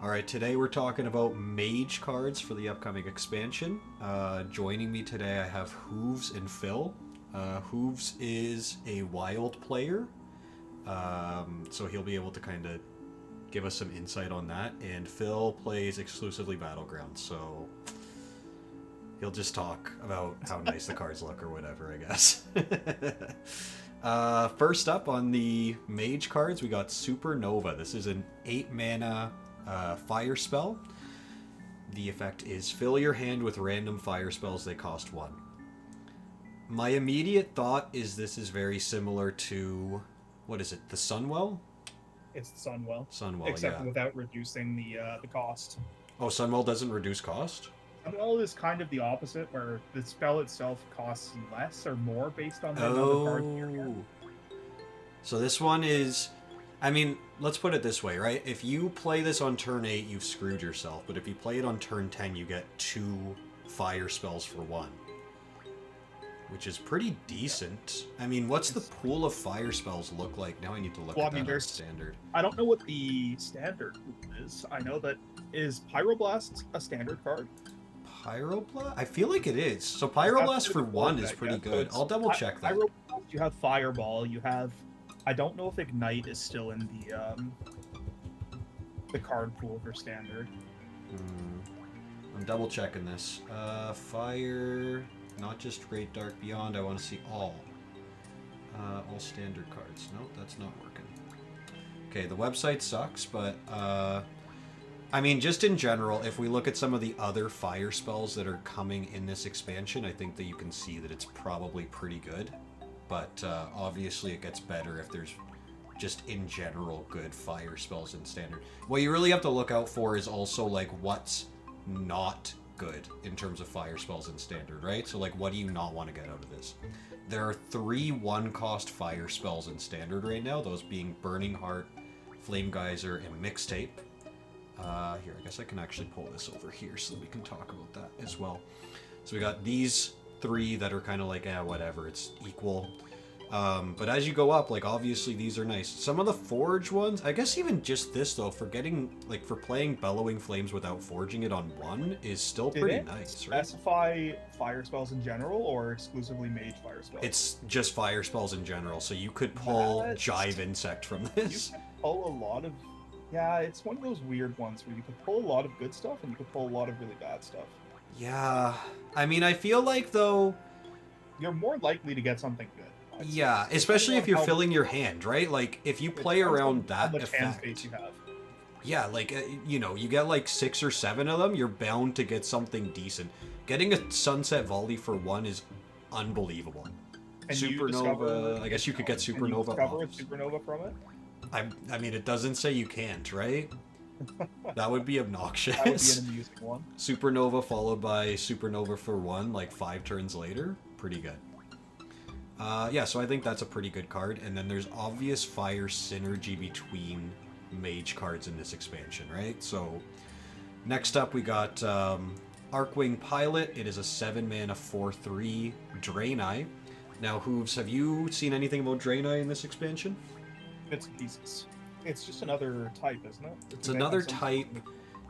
Alright, today we're talking about Mage cards for the upcoming expansion. Joining me today I have Hooves and Phil. Hooves is a wild player, so he'll be able to kind of give us some insight on that. And Phil plays exclusively Battlegrounds, so he'll just talk about how nice the cards look or whatever, I guess. First up on the Mage cards, we got Supernova. This is an 8-mana fire spell. The effect is fill your hand with random fire spells. They cost 1. My immediate thought is this is very similar to, what is it, the Sunwell? It's the Sunwell. Sunwell, except yeah. without reducing the cost. Oh, Sunwell doesn't reduce cost? Sunwell is kind of the opposite, where the spell itself costs less or more based on the amount of cards in your hand. So this one is... I mean, let's put it this way, right? If you play this on turn 8, you've screwed yourself. But if you play it on turn 10, you get 2 fire spells for 1. Which is pretty decent. I mean, what's the pool of fire spells look like? Now I need to look at that on standard. I don't know what the standard is. I know that... Is Pyroblast a standard card? Pyroblast? I feel like it is. So Pyroblast for 1 is pretty good. I'll double check that. Pyroblast, you have Fireball, you have... I don't know if Ignite is still in the card pool for standard. I'm double checking this. Fire, not just Great Dark Beyond. I want to see all standard cards. Nope, that's not working. Okay, the website sucks, but I mean, just in general, if we look at some of the other fire spells that are coming in this expansion, I think that you can see that it's probably pretty good. But obviously it gets better if there's just in general good fire spells in standard. What you really have to look out for is also like what's not good in terms of fire spells in standard, right? So like what do you not want to get out of this? There are 3 1-cost fire spells in standard right now, those being Burning Heart, Flame Geyser, and Mixtape. Here, I guess I can actually pull this over here so that we can talk about that as well. So we got these 3 that are kind of like, whatever, it's equal. But as you go up, like, obviously these are nice. Some of the Forge ones, I guess even just this, though, for getting, like, for playing Bellowing Flames without forging it on 1 is still pretty nice, right? Specify fire spells in general, or exclusively Mage fire spells? It's just fire spells in general, so you could pull Jive Insect from this. You can pull a lot of... Yeah, it's one of those weird ones where you can pull a lot of good stuff, and you can pull a lot of really bad stuff. Yeah, I mean, I feel like, though... You're more likely to get something good. Yeah, especially if you're filling your hand, right? Like, if you play around that effect... Space you have. Yeah, like, you know, you get like 6 or 7 of them, you're bound to get something decent. Getting a Sunset Volley for 1 is unbelievable. And Supernova, I guess you could get Supernova off. Discover a Supernova from it? I mean, it doesn't say you can't, right? That would be obnoxious. That would be an amusing one. Supernova followed by Supernova for 1, like 5 turns later. Pretty good. Yeah, so I think that's a pretty good card. And then there's obvious fire synergy between Mage cards in this expansion, right? So next up we got Arcwing Pilot. It is a 7-mana 4/3 Draenei. Now, Hooves, have you seen anything about Draenei in this expansion? Bits and pieces. It's just another type, isn't it? It's another type.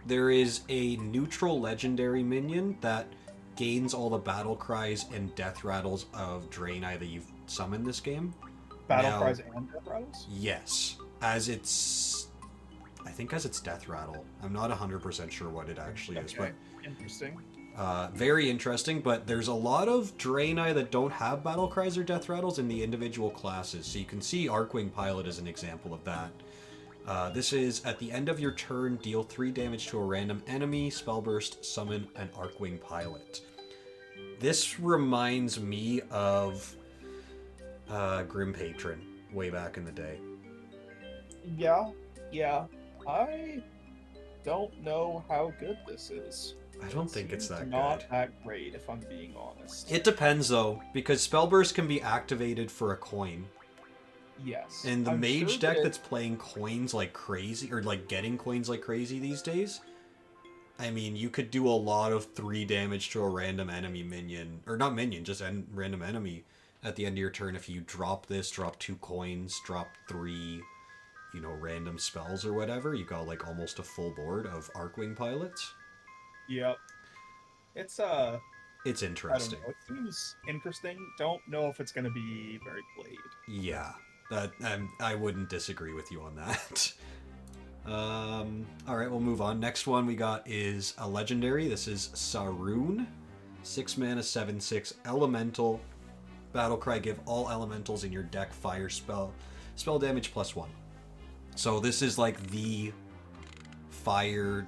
There is a neutral legendary minion that gains all the battle cries and death rattles of Draenei that you've summoned this game. Battle cries and death rattles? Yes. As its... I think as its death rattle. I'm not 100% sure what it actually is, but... Interesting. Very interesting, but there's a lot of Draenei that don't have battle cries or death rattles in the individual classes, so you can see Arcwing Pilot as an example of that. This is, at the end of your turn, deal 3 damage to a random enemy, spellburst, summon an Arcwing Pilot. This reminds me of Grim Patron, way back in the day. Yeah. I don't know how good this is. I don't think it's that good. Not that great, if I'm being honest. It depends, though, because Spellburst can be activated for a coin. Yes. And the Mage deck that's playing coins like crazy, or like getting coins like crazy these days, I mean, you could do a lot of 3 damage to a random enemy minion, or not minion, just random enemy at the end of your turn if you drop this, drop 2 coins, drop 3, you know, random spells or whatever. You got like almost a full board of Arcwing pilots. Yep. It's It's I don't interesting. know. It seems interesting. Don't know if it's going to be very played. Yeah, that I wouldn't disagree with you on that. All right, we'll move on. Next one we got is a legendary. This is Saroon, 6 mana, 7/6 elemental. Battlecry, give all elementals in your deck fire spell damage +1. So this is like the fire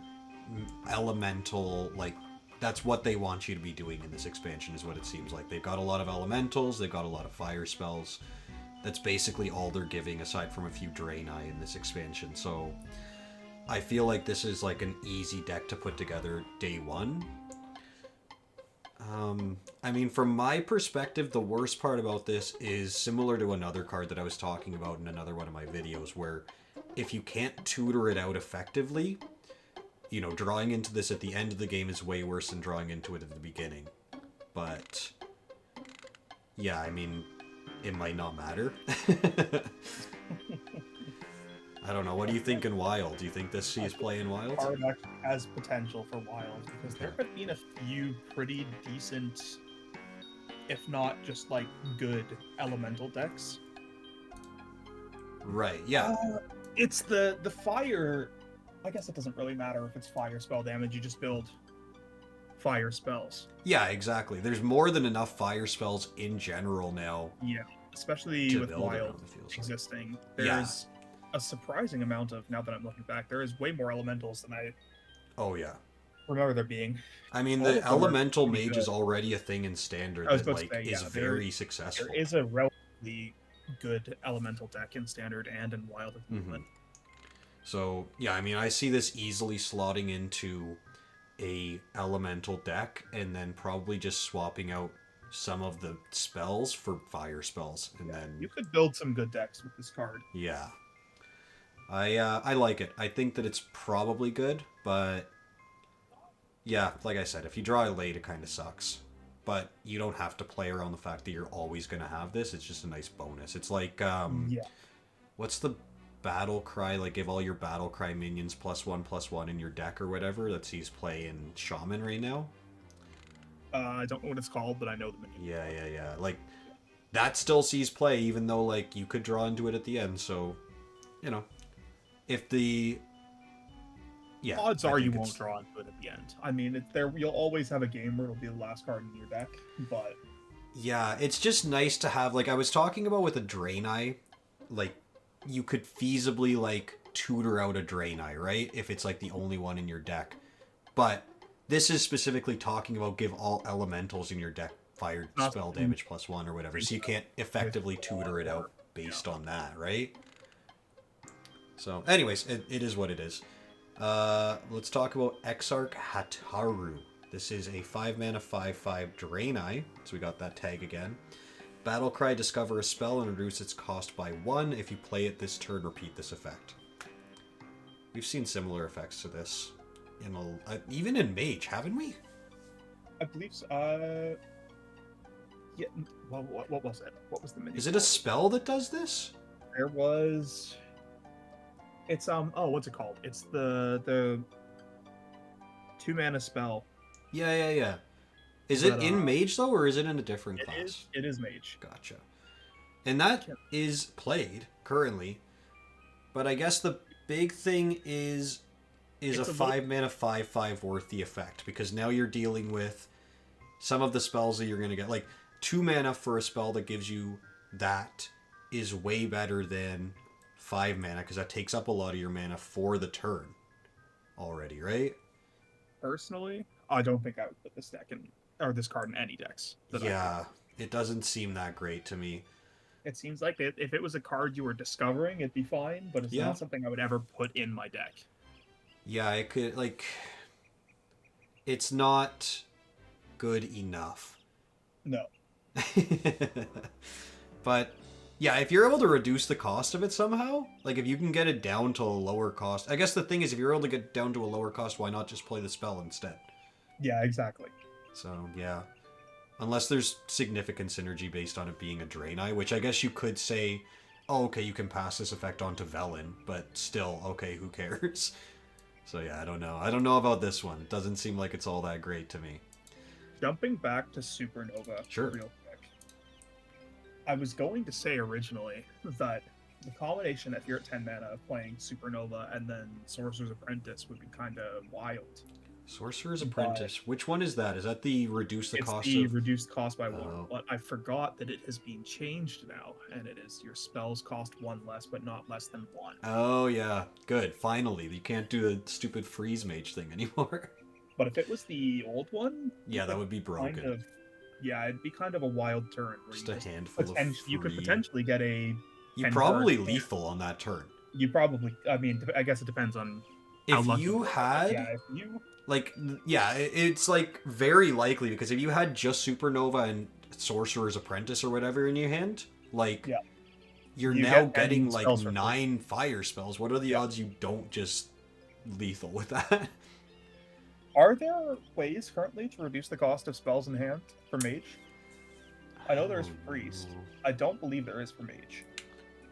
elemental, like that's what they want you to be doing in this expansion, is what it seems like. They've got a lot of elementals, they've got a lot of fire spells. That's basically all they're giving, aside from a few Draenei in this expansion. So I feel like this is like an easy deck to put together day one. I mean, from my perspective, the worst part about this is similar to another card that I was talking about in another one of my videos, where if you can't tutor it out effectively, you know, drawing into this at the end of the game is way worse than drawing into it at the beginning. But yeah, I mean, it might not matter. I don't know. What do you think in Wild? Do you think this sees play in Wild? Card actually has potential for Wild, because there have been a few pretty decent, if not just like good, elemental decks. Right, yeah. It's the fire. I guess it doesn't really matter if it's fire spell damage. You just build fire spells. Yeah, exactly. There's more than enough fire spells in general now. Yeah, especially to with build Wild around, it feels like. existing. Yeah. There's a surprising amount of, now that I'm looking back, there is way more elementals than I Oh, yeah. remember there being. I mean, All of the them are elemental pretty mage good. is already a thing in standard I was that about to like say, is yeah, very successful. There is a relatively good elemental deck in standard and in Wild at the moment. So yeah, I mean, I see this easily slotting into a elemental deck, and then probably just swapping out some of the spells for fire spells, and then You could build some good decks with this card. yeah. I like it. I think that it's probably good, but yeah, like I said, if you draw it late, it kind of sucks. But you don't have to play around the fact that you're always going to have this. It's just a nice bonus. It's like, Yeah. what's the battle cry? Like, give all your battle cry minions +1/+1 in your deck or whatever that sees play in Shaman right now. I don't know what it's called, but I know the minion. Yeah. Like, that still sees play, even though, like, you could draw into it at the end. So, you know, if the... Yeah, Odds I are you think won't it's- draw into it at the end. I mean, you'll always have a game where it'll be the last card in your deck, but Yeah, it's just nice to have, like I was talking about with a Draenei, like, you could feasibly, like, tutor out a Draenei, right? If it's, like, the only one in your deck. But this is specifically talking about give all elementals in your deck fire spell damage +1 or whatever, so you can't effectively tutor it out based on that, right? So, anyways, it is what it is. Let's talk about Exarch Hataru. This is a 5 mana 5/5 Draenei, so we got that tag again. Battlecry, discover a spell and reduce its cost by 1. If you play it this turn, repeat this effect. We've seen similar effects to this in even in Mage, haven't we? I believe so. Yeah. Well, what was it? What was the minion? Is it a spell that does this? There was. It's Oh, what's it called? It's the 2 mana spell. Yeah. Is it But, in Mage though, or is it in a different class? It is Mage. Gotcha. And that is played currently, but I guess the big thing is It's a a 5 mana 5/5 worth the effect, because now you're dealing with some of the spells that you're going to get. Like 2 mana for a spell that gives you that is way better than 5 mana, because that takes up a lot of your mana for the turn already, right? Personally, I don't think I would put this deck in, or this card in any decks. Yeah, it doesn't seem that great to me. It seems like if it was a card you were discovering, it'd be fine, but it's Yeah. not something I would ever put in my deck. Yeah, it could, like, it's not good enough. No. But yeah, if you're able to reduce the cost of it somehow, like if you can get it down to a lower cost, I guess the thing is, if you're able to get down to a lower cost, why not just play the spell instead? Yeah, exactly. So yeah, unless there's significant synergy based on it being a Draenei, which I guess you could say oh, okay, you can pass this effect on to Velen, but still, okay, who cares? So yeah, I don't know. I don't know about this one. It doesn't seem like it's all that great to me. Jumping back to Supernova Sure. real quick. I was going to say originally that the combination, if you're at 10 mana, of playing Supernova and then Sorcerer's Apprentice would be kind of wild. Sorcerer's Apprentice. Which one is that? Is that the reduce the It's cost the of... reduced cost by 1, Oh. but I forgot that it has been changed now, and it is your spells cost 1 less, but not less than 1. Oh, yeah. Good. Finally. You can't do the stupid freeze mage thing anymore. But if it was the old one, Yeah, that would be broken. Yeah, it'd be kind of a wild turn. Where Just a handful of free... You could potentially get a... You probably lethal on that turn. You probably... I mean, I guess it depends on... If you had... Yeah, if you... Like, yeah, it's, like, very likely, because if you had just Supernova and Sorcerer's Apprentice or whatever in your hand, like, yeah. you're now getting, like, 9 fire spells. What are the odds you don't just lethal with that? Are there ways currently to reduce the cost of spells in hand for Mage? I know there's Priest. I don't believe there is for Mage.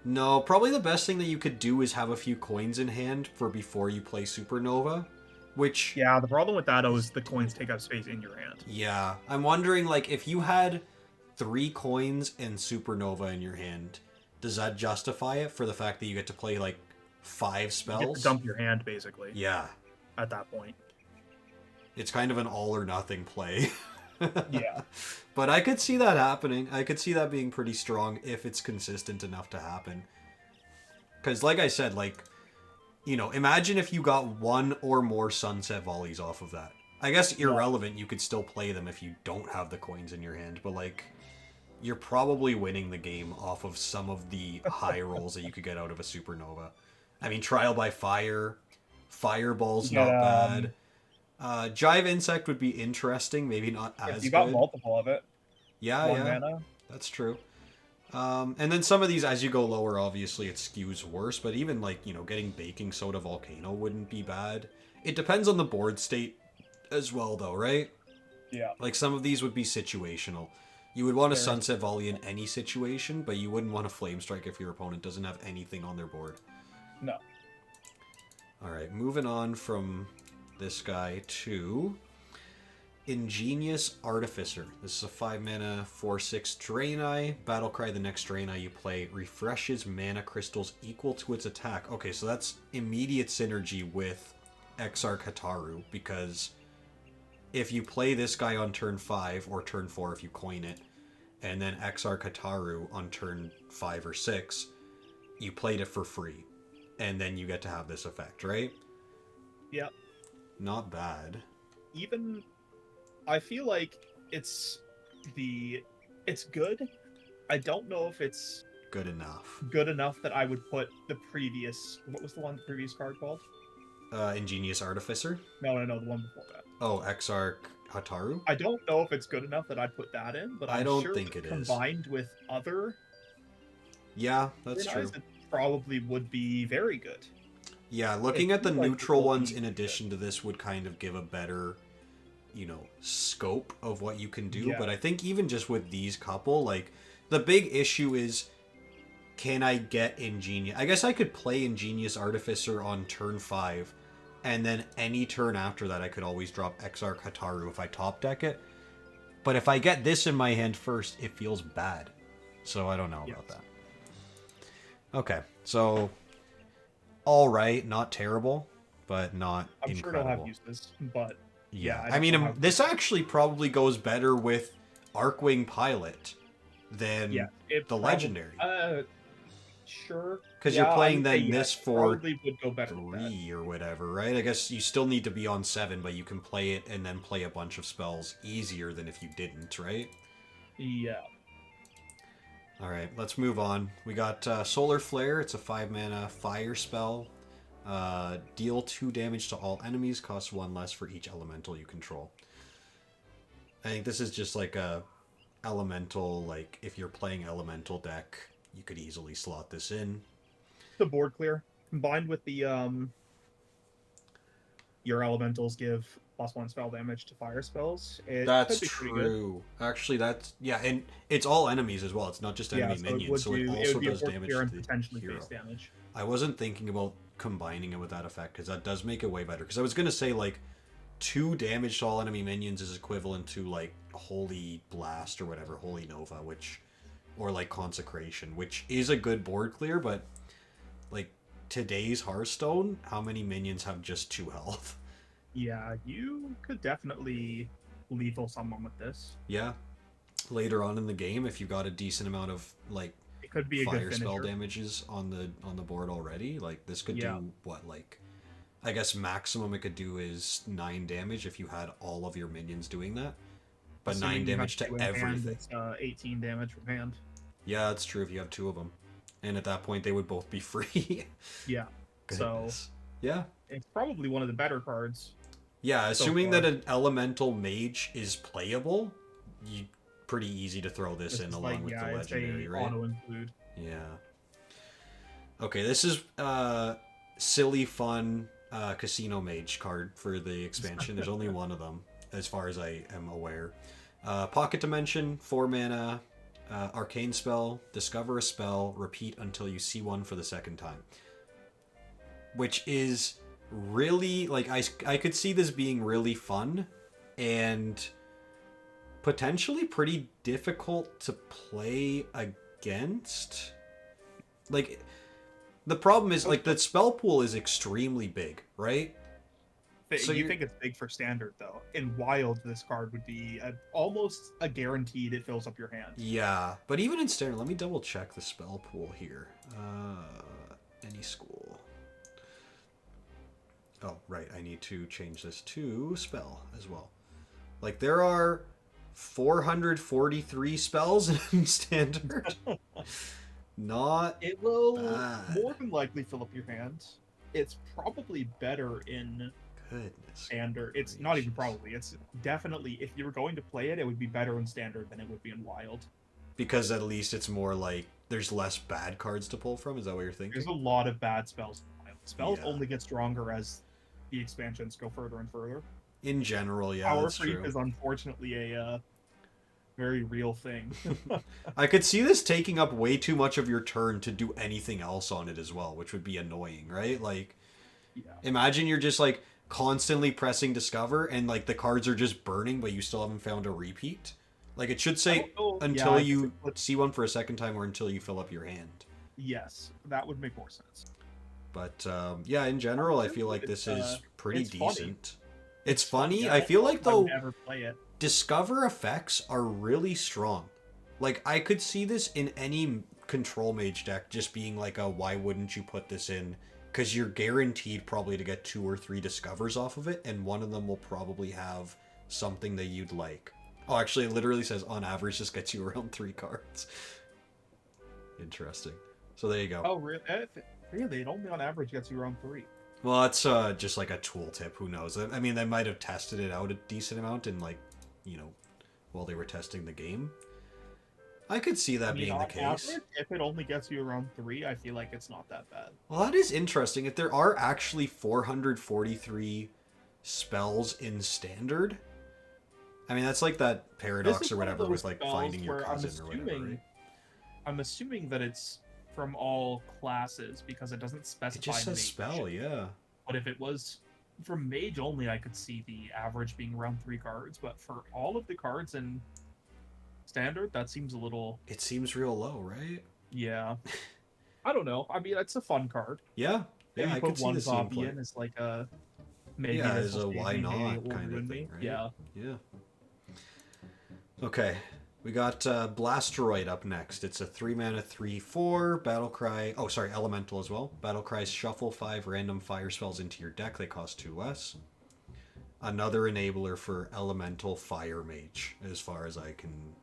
No, probably the best thing that you could do is have a few coins in hand for before you play Supernova. Which... Yeah, the problem with that is the coins take up space in your hand. Yeah. I'm wondering, like, if you had 3 coins and Supernova in your hand, does that justify it for the fact that you get to play, like, 5 spells? You get to dump your hand, basically. Yeah. At that point. It's kind of an all-or-nothing play. Yeah. But I could see that happening. I could see that being pretty strong if it's consistent enough to happen. Because, like I said, like... You know, imagine if you got 1 or more Sunset Volleys off of that. I guess irrelevant, you could still play them if you don't have the coins in your hand, but, like, you're probably winning the game off of some of the high rolls that you could get out of a Supernova. I mean, Trial by Fire, Fireball's not bad. Jive Insect would be interesting, maybe not as good. You got multiple of it. Yeah, Mana. That's true. And then some of these, as you go lower, obviously it skews worse, but even, like, you know, getting Baking Soda Volcano wouldn't be bad. It depends on the board state as well, though, right? Yeah. Like, some of these would be situational. You would want a Sunset Volley in any situation, but you wouldn't want a Flame Strike if your opponent doesn't have anything on their board. No. Alright, moving on from this guy to... Ingenious Artificer. This is a 5-mana, 4/6 Draenei. Battlecry, the next Draenei you play refreshes mana crystals equal to its attack. Okay, so that's immediate synergy with Exarch Hataru, because if you play this guy on turn 5, or turn 4 if you coin it, and then Exarch Hataru on turn 5 or 6, you played it for free. And then you get to have this effect, right? Yep. Not bad. Even... I feel like it's good. I don't know if it's good enough. Good enough that I would put the previous... What was the previous card called? Ingenious Artificer? No, the one before that. Oh, Exarch Hataru? I don't know if it's good enough that I'd put that in, but I don't think it is. Combined with other... Yeah, that's true. It probably would be very good. Yeah, looking at the neutral ones in addition to this would kind of give a better... you know, scope of what you can do. Yeah. But I think even just with these couple, like, the big issue is, can I get Ingenious? I guess I could play Ingenious Artificer on turn 5, and then any turn after that I could always drop Exarch Hataru if I top deck it. But if I get this in my hand first, it feels bad. So I don't know about that. Okay, so, alright, not terrible, but not incredible. I'm sure they'll have uses, but... Yeah, I mean, this actually probably goes better with Arcwing Pilot than the Legendary. Sure. Because you're playing then this for would go better 3 or whatever, right? I guess you still need to be on 7, but you can play it and then play a bunch of spells easier than if you didn't, right? Yeah. Alright, let's move on. We got Solar Flare. It's a 5-mana fire spell. Deal 2 damage to all enemies, costs 1 less for each elemental you control. I think this is just like a elemental, like, if you're playing elemental deck, you could easily slot this in. The board clear, combined with the your elementals give +1 spell damage to fire spells, it That's could be pretty good. true. Actually, that's yeah, and it's all enemies as well. It's not just Yeah, enemy so minions, so it it also would be a does 4 damage tier to and the potentially face hero. damage. I wasn't thinking about combining it with that effect because that does make it way better. Because I was gonna say like 2 damage to all enemy minions is equivalent to like Holy Blast or whatever, Holy Nova, which or like Consecration, which is a good board clear, but like today's Hearthstone, how many minions have just 2 health? Yeah, you could definitely lethal someone with this. Yeah, later on in the game, if you got a decent amount of like It could be a good fire spell finisher. damages on the board already, like this could Yeah. do what, like I guess maximum it could do is 9 damage if you had all of your minions doing that, but nine Assuming you have damage to 2 in hand, everything. it's 18 damage from hand. Yeah, that's true if you have 2 of them, and at that point they would both be free. Yeah. So Goodness. Yeah. it's probably one of the better cards Yeah, so assuming far. that an elemental mage is playable, you pretty easy to throw this This in is along like, with yeah, the it's legendary, a right? auto include. Yeah. Okay, this is silly fun casino mage card for the expansion. There's only one of them, as far as I am aware. Pocket Dimension, 4 mana, arcane spell, discover a spell, repeat until you see one for the second time. Which is really, like, I could see this being really fun and potentially pretty difficult to play against. Like, the problem is, like, the spell pool is extremely big, right? So You think it's big for standard though. In wild, this card would be almost a guaranteed it fills up your hand. Yeah, but even in standard, let me double check the spell pool here. Any school. Oh, right, I need to change this to spell as well. Like, there are 443 spells in standard. Not It will bad. more than likely fill up your hand. It's probably better in Goodness. standard. It's not even probably. It's definitely, if you were going to play it, it would be better in standard than it would be in wild. Because at least it's more like there's less bad cards to pull from. Is that what you're thinking? There's a lot of bad spells in wild. Spells Yeah. only get stronger as the expansions go further and further. In general, yeah, Power that's creep true. is unfortunately a very real thing. I could see this taking up way too much of your turn to do anything else on it as well, which would be annoying, right? Like, Yeah. imagine you're just like constantly pressing discover and like the cards are just burning, but you still haven't found a repeat. Like, it should say until you see one for a second time or until you fill up your hand. Yes, that would make more sense. But yeah, in general, I feel like this is pretty it's funny. decent. It's funny. Yeah, I feel like, though, never play it. discover effects are really strong. Like, I could see this in any control mage deck just being like a why wouldn't you put this in, because you're guaranteed probably to get 2 or 3 discovers off of it, and one of them will probably have something that you'd like. Oh, actually, it literally says on average this gets you around 3 cards. Interesting. So there you go. Oh, really? Really? It only on average gets you around 3. Well, that's just like a tooltip. Who knows? I mean, they might have tested it out a decent amount in, like, you know, while they were testing the game. I could see that being the case. Average, if it only gets you around 3, I feel like it's not that bad. Well, that is interesting. If there are actually 443 spells in standard, I mean, that's like that paradox or whatever with like finding your cousin or whatever. Right? I'm assuming that it's from all classes because it doesn't specify. It just says mage. spell, yeah. But if it was from mage only, I could see the average being around 3 cards. But for all of the cards in standard, that seems a little. It seems real low, right? Yeah. I don't know. I mean, it's a fun card. Yeah. Yeah, Maybe I put could see one the zombie in as like a. Maybe yeah, as a why not kind of thing, right? Yeah. Yeah. Okay. We got Blasteroid up next. It's a 3-mana 3/4 Battlecry. Oh, sorry, Elemental as well. Battlecry, shuffle 5 random fire spells into your deck. They cost 2 less. Another enabler for Elemental Fire Mage, as far as I can,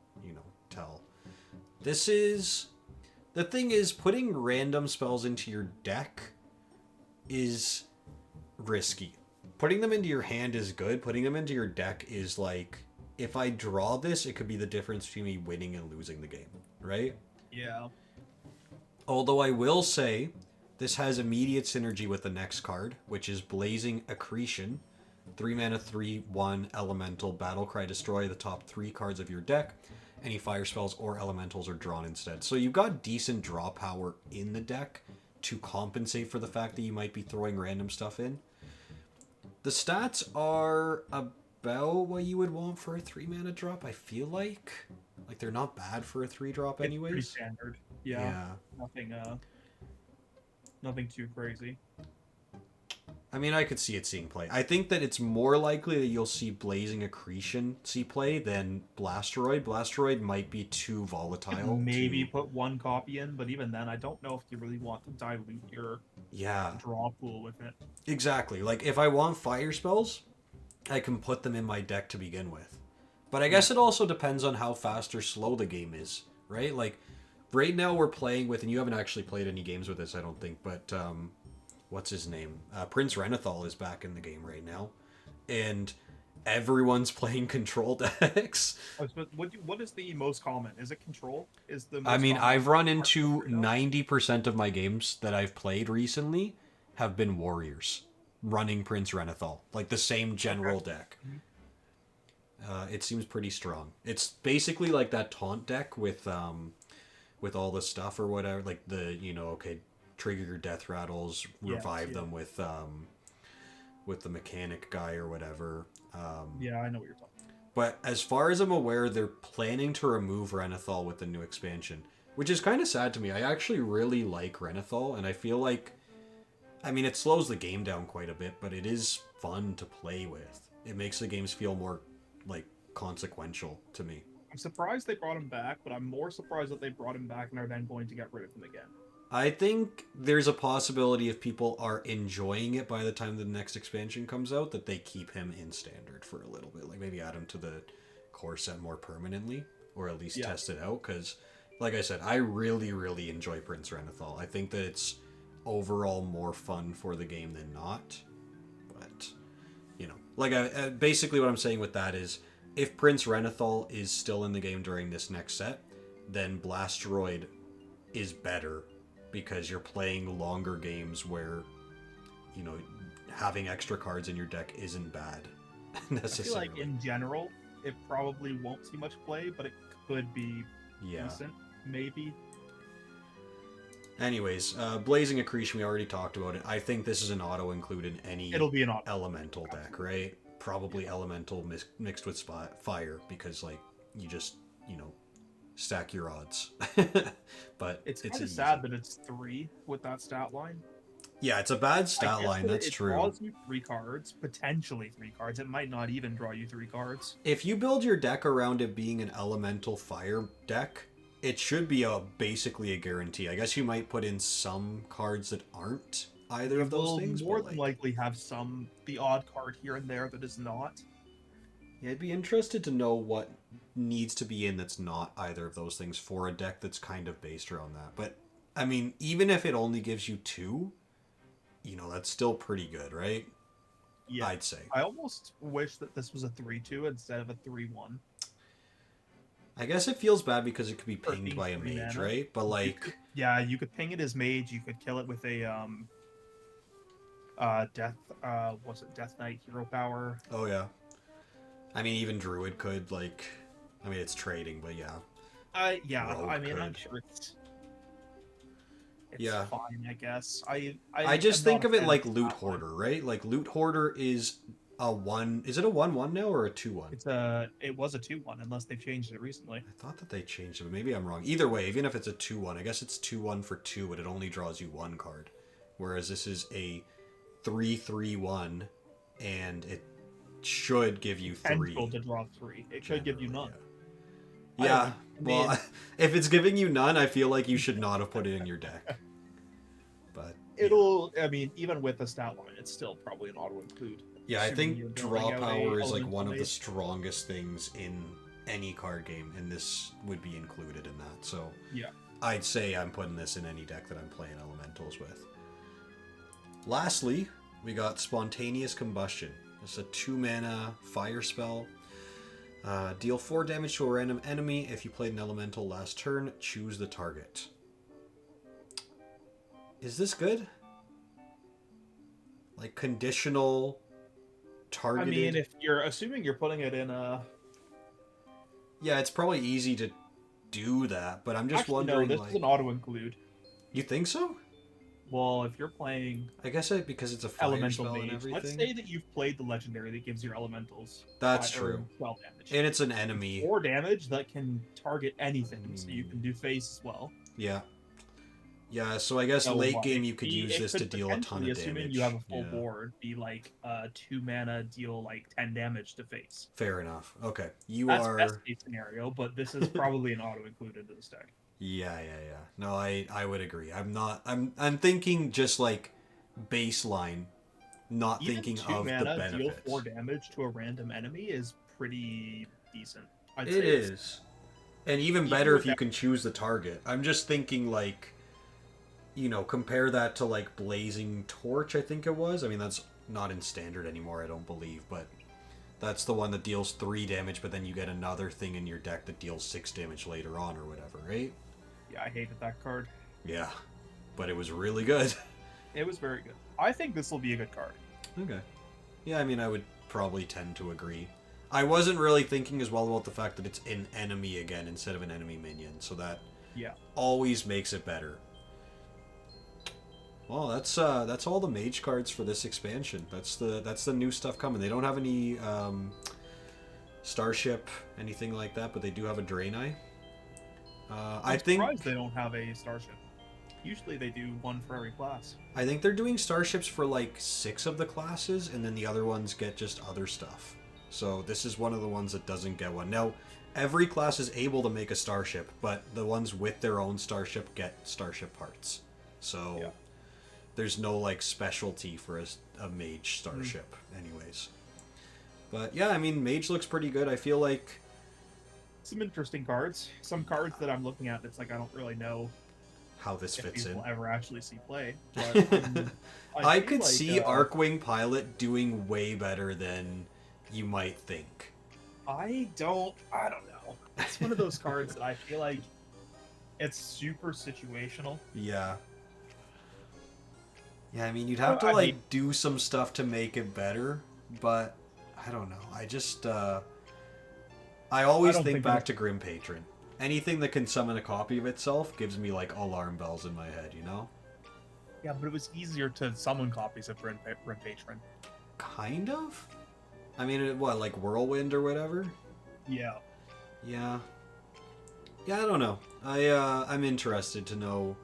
tell. This is... The thing is, putting random spells into your deck is risky. Putting them into your hand is good. Putting them into your deck is like... If I draw this, it could be the difference between me winning and losing the game, right? Yeah. Although I will say This has immediate synergy with the next card, which is Blazing Accretion. 3 mana, 3/1 elemental battlecry. Destroy the top 3 cards of your deck. Any fire spells or elementals are drawn instead. So you've got decent draw power in the deck to compensate for the fact that you might be throwing random stuff in. The stats are about what you would want for a 3 mana drop, I feel like. Like, they're not bad for a 3 drop anyways. It's pretty standard. Yeah. Nothing too crazy. I mean, I could see it seeing play. I think that it's more likely that you'll see Blazing Accretion see play than Blasteroid. Blasteroid might be too volatile. Maybe put 1 copy in, but even then, I don't know if you really want to dilute your draw pool with it. Exactly. Like, if I want fire spells, I can put them in my deck to begin with. But I guess it also depends on how fast or slow the game is, right? Like, right now we're playing with, and you haven't actually played any games with this, I don't think, but what's his name? Prince Renathal is back in the game right now, and everyone's playing control decks. What is the most common? Is it control? I've run into 90% of my games that I've played recently have been warriors running Prince Renathal, like the same general deck. It seems pretty strong. It's basically like that taunt deck with all the stuff or whatever, like the trigger your death rattles, revive them with the mechanic guy or whatever. Yeah, I know what you're talking about. But as far as I'm aware, they're planning to remove Renathal with the new expansion, which is kind of sad to me. I actually really like Renathal, and I feel like, I mean, it slows the game down quite a bit, but it is fun to play with. It makes the games feel more like consequential to me. I'm surprised they brought him back, but I'm more surprised that they brought him back and are then going to get rid of him again. I think there's a possibility if people are enjoying it by the time the next expansion comes out, that they keep him in standard for a little bit. Like, maybe add him to the core set more permanently, or at least test it out. Because, like I said, I really, really enjoy Prince Renathal. I think that it's overall more fun for the game than not. But, basically what I'm saying with that is, if Prince Renathal is still in the game during this next set, then Blasteroid is better, because you're playing longer games where, having extra cards in your deck isn't bad, necessarily. I feel like, in general, it probably won't see much play, but it could be decent, maybe. Anyways, Blazing Accretion, we already talked about it. I think this is an auto-include in any elemental deck, right? Probably elemental mixed with fire, because, like, you just, stack your odds. But it's kind of sad that it's 3 with that stat line. Yeah, it's a bad stat line, that's true. It draws you 3 cards, potentially 3 cards. It might not even draw you 3 cards. If you build your deck around it being an elemental fire deck, it should be basically a guarantee. I guess you might put in some cards that aren't either of those things. More than likely have the odd card here and there that is not. Yeah, I'd be interested to know what needs to be in that's not either of those things for a deck that's kind of based around that. But, I mean, even if it only gives you 2, that's still pretty good, right? Yeah, I'd say. I almost wish that this was a 3-2 instead of a 3-1. I guess it feels bad because it could be pinged by a mage, right? But, like... You could ping it as mage, you could kill it with a, Death Knight hero power. Oh, yeah. I mean, even Druid could, like... I mean, it's trading, but yeah. I'm sure it's fine, I guess. I just think of it like Loot Hoarder, right? Like, Loot Hoarder is a 1... Is it a 1/1 now, or a 2/1? It was a 2/1, unless they've changed it recently. I thought that they changed it, but maybe I'm wrong. Either way, even if it's a 2/1, I guess it's 2/1 for 2, but it only draws you 1 card. Whereas this is a 3/3/1, and it should give you 3. Potential to draw 3. It could give you none. Yeah, well, if it's giving you none, I feel like you should not have put it in your deck. But even with the stat line, it's still probably an auto-include. Yeah, I think draw power is like one of the strongest things in any card game, and this would be included in that. So yeah, I'd say I'm putting this in any deck that I'm playing elementals with. Lastly, we got Spontaneous Combustion. It's a 2-mana fire spell. Deal 4 damage to a random enemy. If you played an elemental last turn, choose the target. Is this good? Like conditional, targeted. I mean, if you're assuming you're putting it in a. Yeah, it's probably easy to do that, but I'm just Actually, wondering. no, this like, is an auto include. you think so? Well, if you're playing I guess because it's a fire elemental spell and mage, everything. let's say that you've played the legendary that gives your elementals. That's true. 12 damage. And it's an enemy. 4 damage that can target anything, so you can do face as well. Yeah. Yeah, so I guess So late what, game you could use this to deal a ton of damage. Assuming you have a full board, be like 2 mana, deal like 10 damage to face. Fair enough. Okay, That's best case scenario, but this is probably an auto included to this deck. Yeah. No, I would agree. I'm thinking just like baseline, not Even thinking 2 of mana, the benefits. deal 4 damage to a random enemy is pretty decent. It is. And even better if you can choose the target. I'm just thinking like, compare that to like Blazing Torch, I think it was. I mean, that's not in standard anymore, I don't believe, but that's the one that deals 3 damage, but then you get another thing in your deck that deals 6 damage later on or whatever, right? Yeah, I hated that card. Yeah, but it was really good. It was very good. I think this will be a good card. Okay. Yeah, I mean, I would probably tend to agree. I wasn't really thinking as well about the fact that it's an enemy again instead of an enemy minion, so that always makes it better. Well, that's all the mage cards for this expansion. That's the new stuff coming. They don't have any starship, anything like that, but they do have a Draenei. I'm surprised they don't have a starship. Usually they do one for every class. I think they're doing starships for like 6 of the classes, and then the other ones get just other stuff. So this is one of the ones that doesn't get one. Now, every class is able to make a starship, but the ones with their own starship get starship parts. So there's no like specialty for a mage starship anyways. But yeah, I mean, mage looks pretty good. I feel like some interesting cards. Some cards that I'm looking at, it's like I don't really know how this fits in. Will ever actually see play. But, I could see Arcwing Pilot doing way better than you might think. I don't know. It's one of those cards that I feel like it's super situational. Yeah. Yeah, I mean, you'd have to do some stuff to make it better, but I don't know. I just I always think back to Grim Patron. Anything that can summon a copy of itself gives me like alarm bells in my head, you know? Yeah, but it was easier to summon copies of Grim Patron. Kind of? I mean, like Whirlwind or whatever? Yeah. Yeah. Yeah, I don't know. I'm interested to know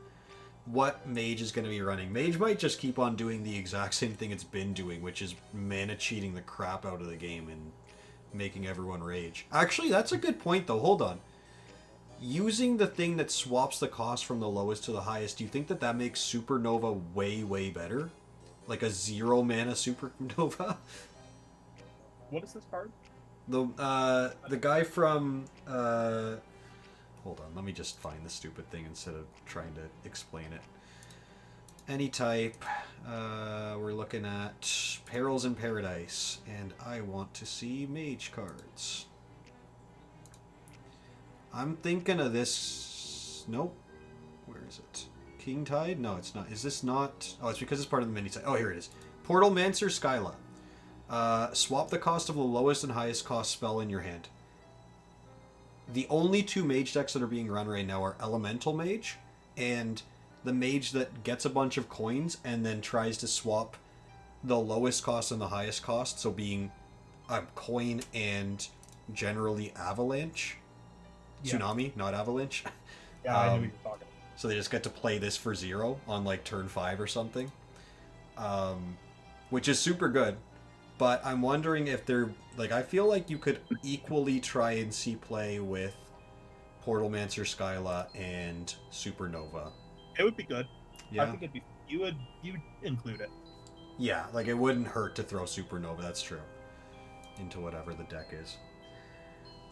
what Mage is going to be running. Mage might just keep on doing the exact same thing it's been doing, which is mana cheating the crap out of the game and making everyone rage. Actually, that's a good point, though. Hold on. Using the thing that swaps the cost from the lowest to the highest, do you think that makes Supernova way, way better? Like a 0 mana Supernova? What is this card? The guy from hold on, let me just find the stupid thing instead of trying to explain it. Any type. We're looking at Perils in Paradise, and I want to see mage cards. I'm thinking of this. Nope. Where is it? King Tide? No, it's not. Is this not? Oh, it's because it's part of the mini set. Oh, here it is. Portal Mancer Skyla. Swap the cost of the lowest and highest cost spell in your hand. The only 2 mage decks that are being run right now are Elemental Mage and the mage that gets a bunch of coins and then tries to swap the lowest cost and the highest cost, so being a coin and generally Avalanche. Tsunami, not Avalanche. Yeah, I knew what you were talking about. So they just get to play this for 0 on like turn 5 or something. Which is super good. But I'm wondering if they're like, I feel like you could equally try and see play with Portal Mancer Skyla and Supernova. It would be good. Yeah. I think it'd be you'd include it. Yeah, like it wouldn't hurt to throw Supernova, that's true. Into whatever the deck is.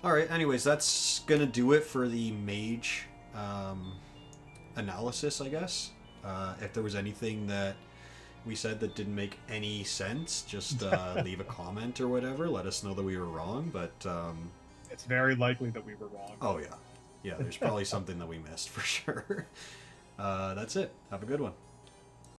Alright, anyways, that's gonna do it for the mage analysis, I guess. If there was anything that we said that didn't make any sense, just leave a comment or whatever. Let us know that we were wrong, but it's very likely that we were wrong. Oh yeah. Yeah, there's probably something that we missed for sure. That's it. Have a good one.